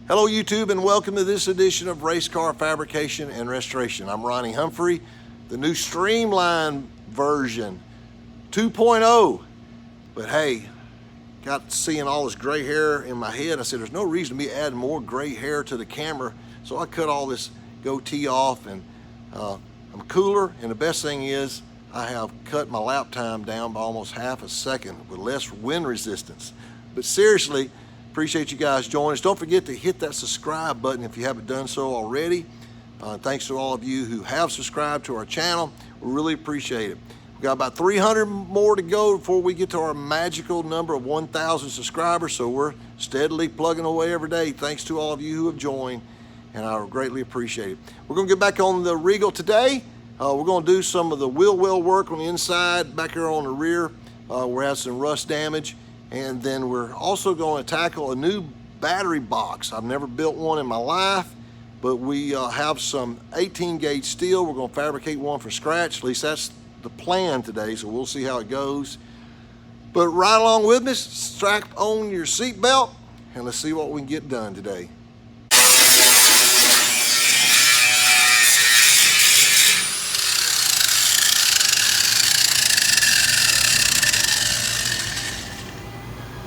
Hello YouTube, and welcome to this edition of Race Car Fabrication and Restoration. I'm Ronnie Humphrey. The new Streamline version 2.0. But hey, got seeing all this gray hair in my head. I said there's no reason to be adding more gray hair to the camera. So I cut all this goatee off, and I'm cooler. And the best thing is I have cut my lap time down by almost half a second with less wind resistance. But seriously, appreciate you guys joining us. Don't forget to hit that subscribe button if you haven't done so already. Thanks to all of you who have subscribed to our channel. We really appreciate it. We've got about 300 more to go before we get to our magical number of 1,000 subscribers. So we're steadily plugging away every day. Thanks to all of you who have joined, and I greatly appreciate it. We're going to get back on the Regal today. We're going to do some of the wheel well work on the inside, back here on the rear. We're having some rust damage. And then we're also going to tackle a new battery box. I've never built one in my life, but we have some 18 gauge steel. We're going to fabricate one from scratch. At least that's the plan today, so we'll see how it goes. But right along with me, strap on your seatbelt, and let's see what we can get done today.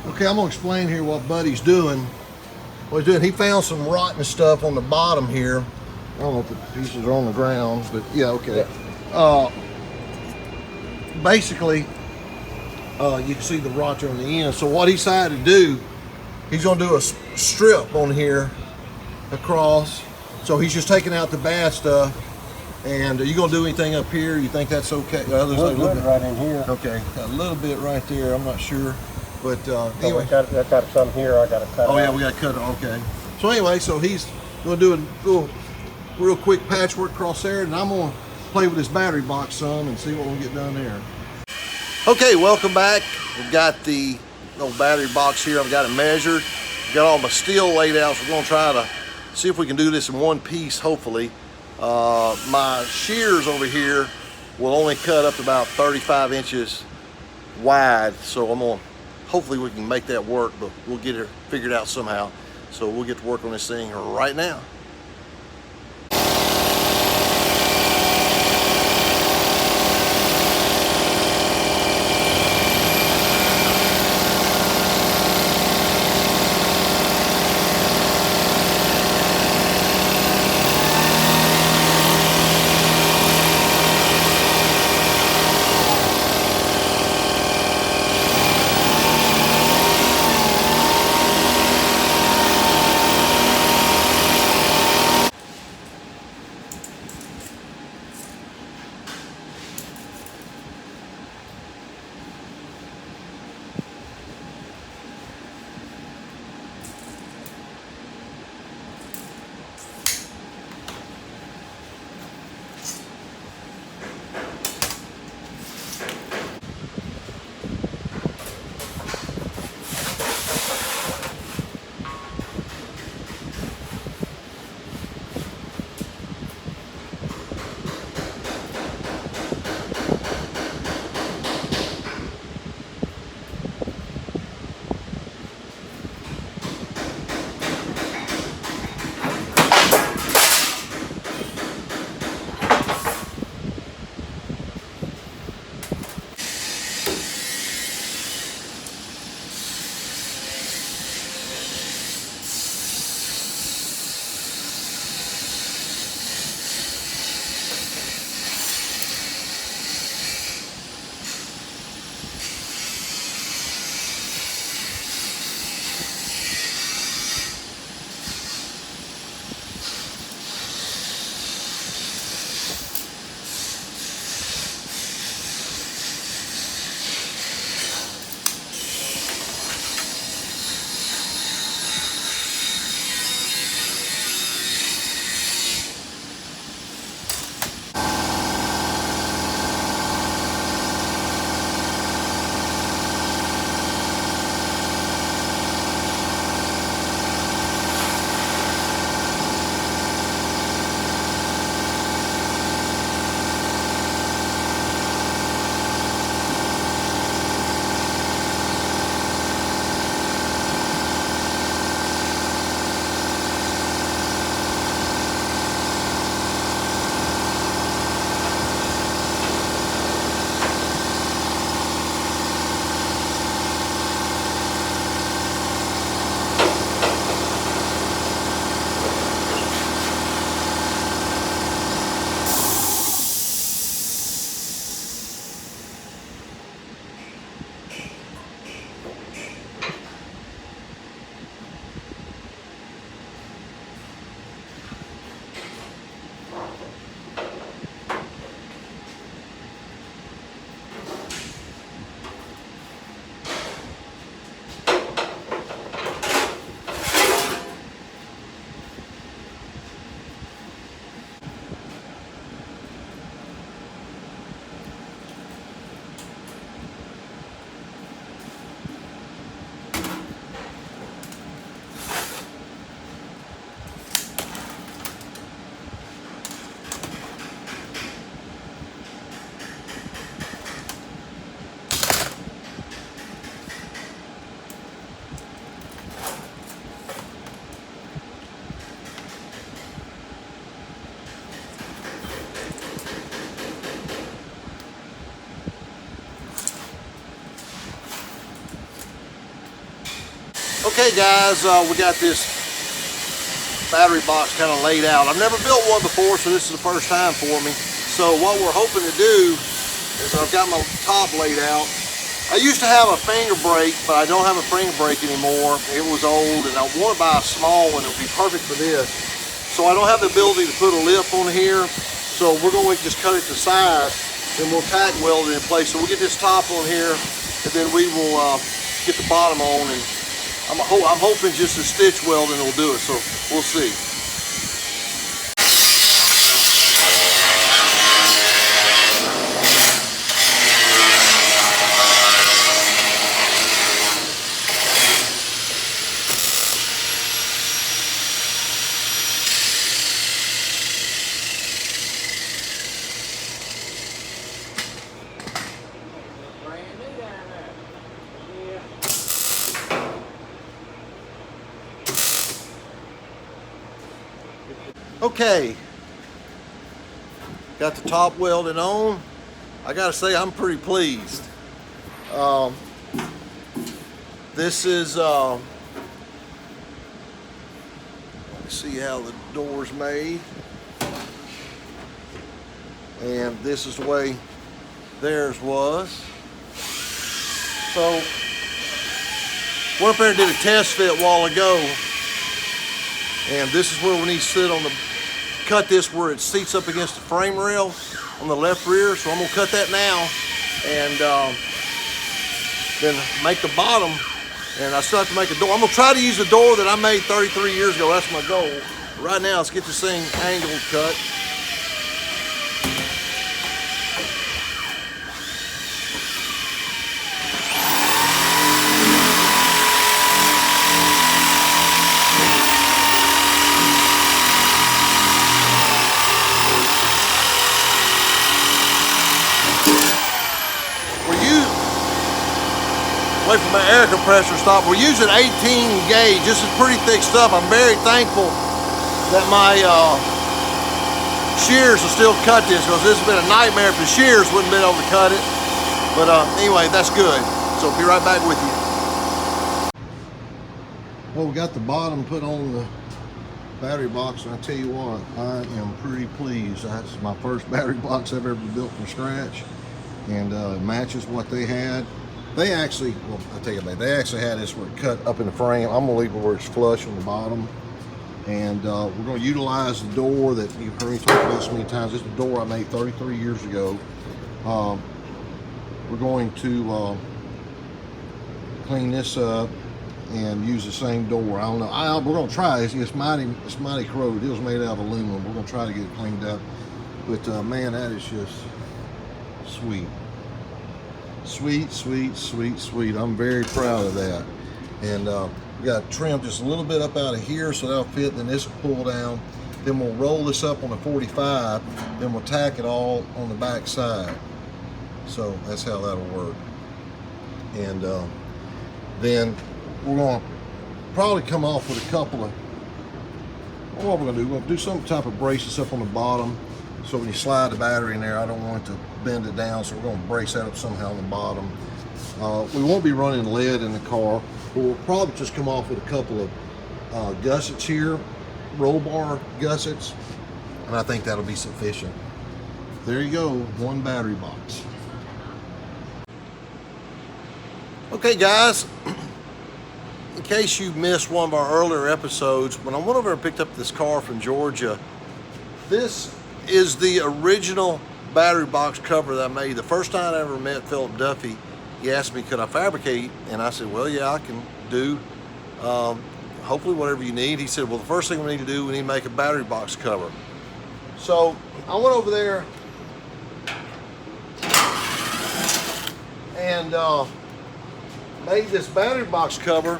Okay, I'm gonna explain here what Buddy's doing. What he's doing, he found some rotten stuff on the bottom here. I don't know if the pieces are on the ground, but yeah, okay. Basically, you can see the rot on the end. So what he decided to do, he's gonna do a strip on here across. So he's just taking out the bad stuff. And are you gonna do anything up here? You think that's okay? A little bit right in here. Okay, got a little bit right there. I'm not sure. But anyway, I got some here. I got to cut. Oh yeah, we got to cut it. Okay. So anyway, so he's going to do a little, real quick patchwork across there, and I'm going to play with this battery box some and see what we'll get done there. Okay, welcome back. We've got the little battery box here. I've got it measured. Got all my steel laid out. So we're going to try to see if we can do this in one piece. Hopefully, my shears over here will only cut up to about 35 inches wide. So I'm going to. Hopefully we can make that work, but we'll get it figured out somehow. So we'll get to work on this thing right now. Okay guys, we got this battery box kind of laid out. I've never built one before, so this is the first time for me. So what we're hoping to do is I've got my top laid out. I used to have a finger brake, but I don't have a finger brake anymore. It was old, and I want to buy a small one that would be perfect for this. So I don't have the ability to put a lip on here, so we're going to just cut it to size, and we'll tack weld it in place. So we'll get this top on here, and then we will get the bottom on, and I'm hoping just the stitch welding will do it, so we'll see. Okay, got the top welded on. I gotta say, I'm pretty pleased. This is, let's see how the door's made. And this is the way theirs was. So, went up there and did a test fit a while ago. And this is where we need to sit on the, cut this where it seats up against the frame rail on the left rear. So I'm gonna cut that now and then make the bottom. And I still have to make a door. I'm gonna try to use the door that I made 33 years ago. That's my goal. But right now, let's get this thing angled cut. Wait for my air compressor to stop. We're using 18 gauge. This is pretty thick stuff. I'm very thankful that my shears will still cut this, because this has been a nightmare if the shears wouldn't been able to cut it. But anyway, that's good. So be right back with you. Well, we got the bottom put on the battery box, and I tell you what, I am pretty pleased. That's my first battery box I've ever built from scratch, and it matches what they had. They actually, well, I'll take it back. They actually had this where it cut up in the frame. I'm gonna leave it where it's flush on the bottom. And we're gonna utilize the door that you've heard me talk about so many times. This is the door I made 33 years ago. We're going to clean this up and use the same door. I don't know, we're gonna try it. It's mighty corroded. It was made out of aluminum. We're gonna try to get it cleaned up. But man, that is just sweet. Sweet, sweet, sweet, sweet. I'm very proud of that. And we got trimmed just a little bit up out of here so that'll fit. Then this will pull down. Then we'll roll this up on the 45. Then we'll tack it all on the back side. So that's how that'll work. And then we're going to probably come off with a couple of, what we're going to do, we're going to do some type of braces up on the bottom. So when you slide the battery in there, I don't want it to bend it down, so we're going to brace that up somehow on the bottom. We won't be running lead in the car, but we'll probably just come off with a couple of gussets here, roll bar gussets, and I think that'll be sufficient. There you go, one battery box. Okay guys, in case you missed one of our earlier episodes, when I went over and picked up this car from Georgia, this is the original battery box cover that I made. The first time I ever met Philip Duffy, he asked me, could I fabricate? And I said, well, yeah, I can do hopefully whatever you need. He said, well, the first thing we need to do, we need to make a battery box cover. So I went over there and made this battery box cover.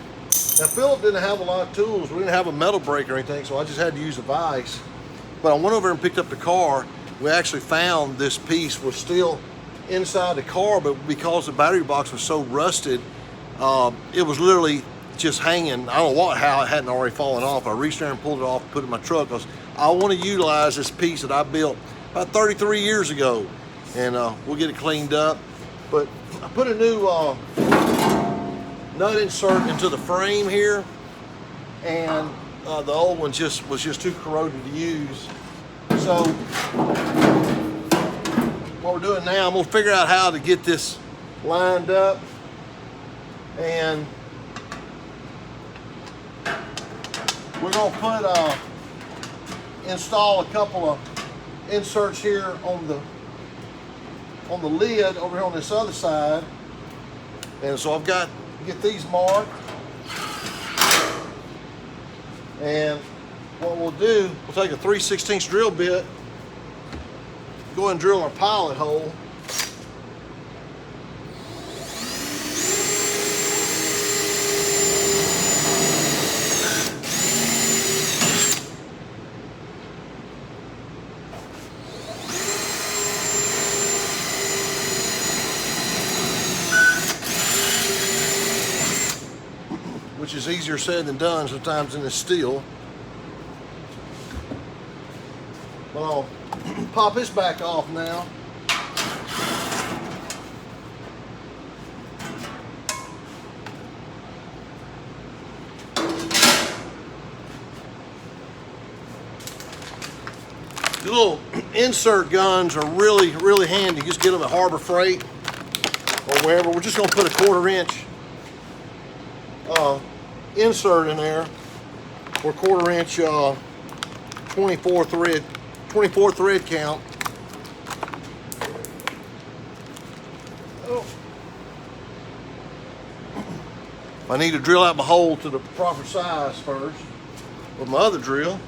Now, Philip didn't have a lot of tools. We didn't have a metal brake or anything, so I just had to use a vise. But I went over and picked up the car. We actually found this piece was still inside the car, but because the battery box was so rusted, it was literally just hanging. I don't know how it hadn't already fallen off. I reached there and pulled it off and put it in my truck because I want to utilize this piece that I built about 33 years ago, and we'll get it cleaned up. But I put a nut insert into the frame here, and the old one was just too corroded to use. So what we're doing now, I'm gonna figure out how to get this lined up, and we're gonna install a couple of inserts here on the lid over here on this other side. And so I've got to get these marked. And what we'll do, we'll take a 3/16 drill bit, go ahead and drill our pilot hole. Which is easier said than done sometimes in this steel. But I'll pop this back off now. The little insert guns are really, really handy. Just get them at Harbor Freight or wherever. We're just gonna put a 1/4 inch insert in there, or 1/4 inch 24 thread count. Oh. I need to drill out my hole to the proper size first with my other drill.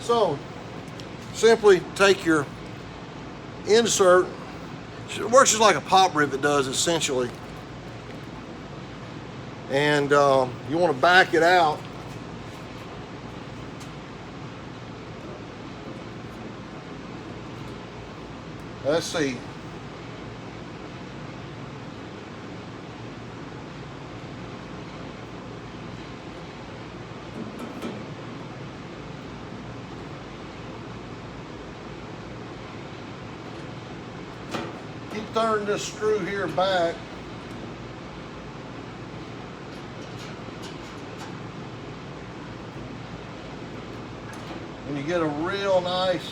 So simply take your insert, it works just like a pop rivet does essentially, and you want to back it out. Let's see. Keep turning this screw here back. And you get a real nice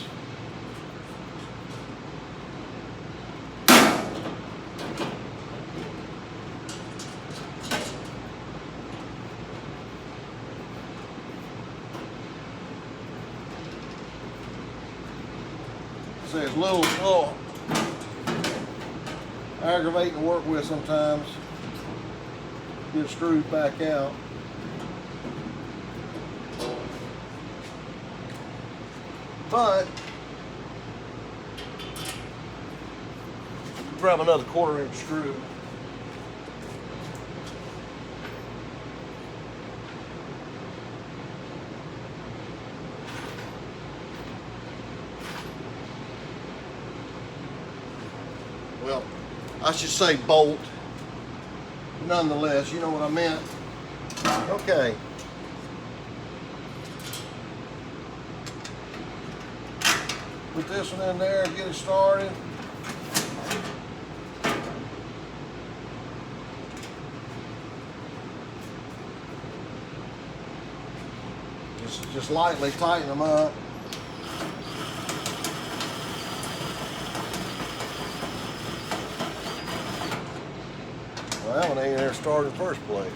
it's a little aggravating to work with sometimes. Get it screwed back out. But grab another 1/4 inch screw. Well, I should say bolt. Nonetheless, you know what I meant. Okay. Put this one in there and get it started. Just lightly tighten them up. Well, that one ain't ever started in the first place.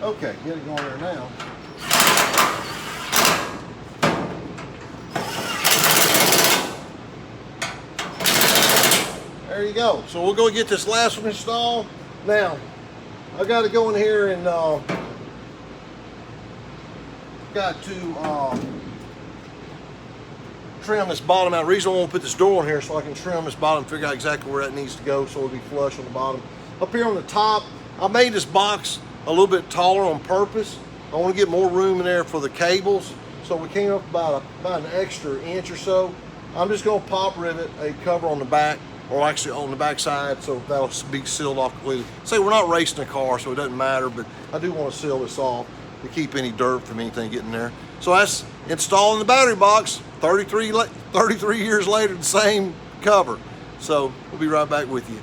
Okay, get it going there now. There you go. So we'll go get this last one installed. Now, I got to go in here and got to trim this bottom out. The reason I want to put this door on here so I can trim this bottom, figure out exactly where that needs to go so it'll be flush on the bottom. Up here on the top, I made this box a little bit taller on purpose. I want to get more room in there for the cables. So we came up about an extra inch or so. I'm just going to pop rivet a cover on the back, or actually on the back side, so that'll be sealed off completely. Say we're not racing a car, so it doesn't matter, but I do want to seal this off to keep any dirt from anything getting there. So that's installing the battery box. 33 years later, the same cover. So we'll be right back with you.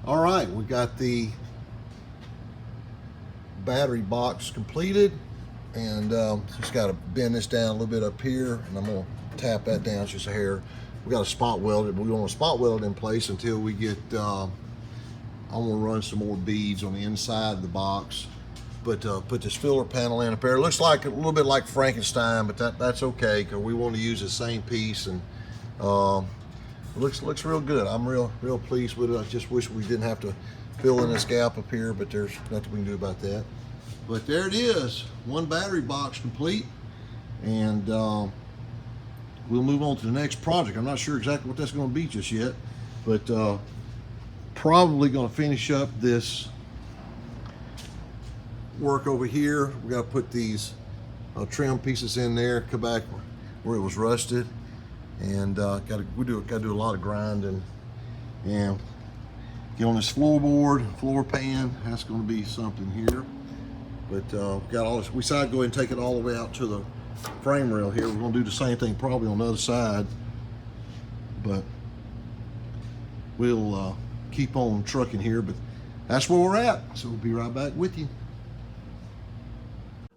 All right, we got the battery box completed, and just got to bend this down a little bit up here, and I'm gonna tap that down just a hair. We got to spot weld it, but we want to spot weld it in place until we get, I'm gonna run some more beads on the inside of the box. But put this filler panel in up there. It looks like a little bit like Frankenstein, but that's okay, because we want to use the same piece, and it looks real good. I'm real pleased with it. I just wish we didn't have to fill in this gap up here, but there's nothing we can do about that. But there it is, one battery box complete, and we'll move on to the next project. I'm not sure exactly what that's going to be just yet, but probably going to finish up this work over here. We got to put these trim pieces in there, come back where it was rusted, and we got to do a lot of grinding and get on this floor pan. That's going to be something here. But got all this. We decided to go ahead and take it all the way out to the frame rail here. We're going to do the same thing probably on the other side, but we'll keep on trucking here. But that's where we're at. So we'll be right back with you.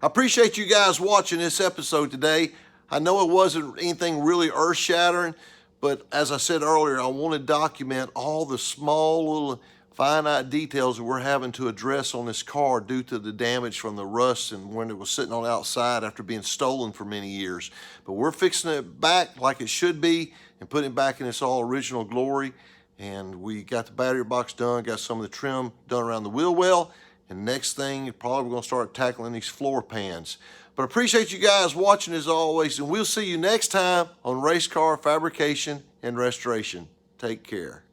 I appreciate you guys watching this episode today. I know it wasn't anything really earth-shattering, but as I said earlier, I want to document all the small little finite details that we're having to address on this car due to the damage from the rust and when it was sitting on the outside after being stolen for many years. But we're fixing it back like it should be and putting it back in its all original glory. And we got the battery box done, got some of the trim done around the wheel well. And next thing, probably we're going to start tackling these floor pans. But I appreciate you guys watching as always, and we'll see you next time on Race Car Fabrication and Restoration. Take care.